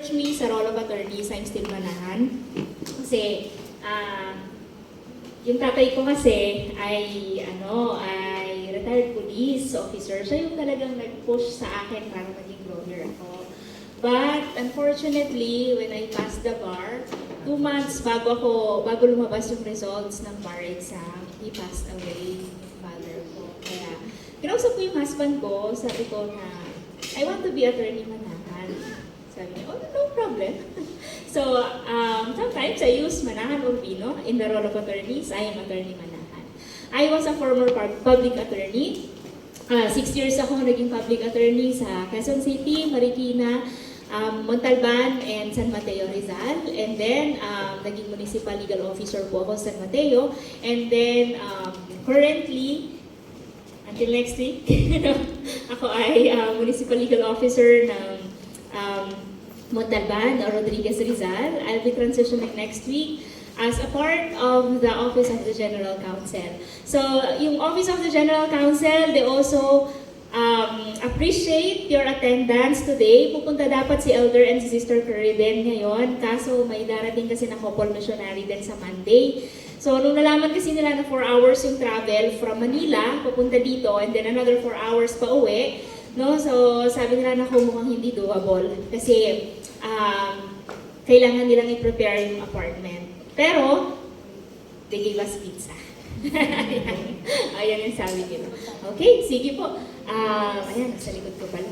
search me sa Roll of Attorneys, I'm still Manahan. Kasi, yung tatay ko kasi ay retired police officer. Siya yung talagang nag-push sa akin para maging lawyer ako. But unfortunately, when I passed the bar, 2 months bago lumabas yung results ng bar exam, he passed away, yung father ko. Kaya, kinausap ko yung husband ko, sabi ko na, I want to be attorney Manahan. Sabi niya, oh, no problem. So, sometimes I use Manahan Urbino in the role of attorneys. I am attorney Manahan. I was a former public attorney. 6 years ako naging public attorney sa Quezon City, Marikina, Montalban, and San Mateo, Rizal. And then, naging municipal legal officer po ako sa San Mateo. And then, currently, until next week, ako ay municipal legal officer ng Montalban, Rodriguez, Rizal. I'll be transitioning next week as a part of the Office of the General Counsel. So, yung Office of the General Counsel, they also appreciate your attendance today. Pupunta dapat si Elder and si Sister Curry din ngayon, kaso may darating kasi na couple missionary din sa Monday. So, nung nalaman kasi nila na 4 hours yung travel from Manila, papunta dito, and then another 4 hours pa uwi, no? So, sabi nila na mukhang hindi doable kasi kailangan nilang i-prepare yung apartment. Pero, they gave us pizza. Ayan yung sabi nila. Okay, sige po. Ayan, nasa likod ko pala.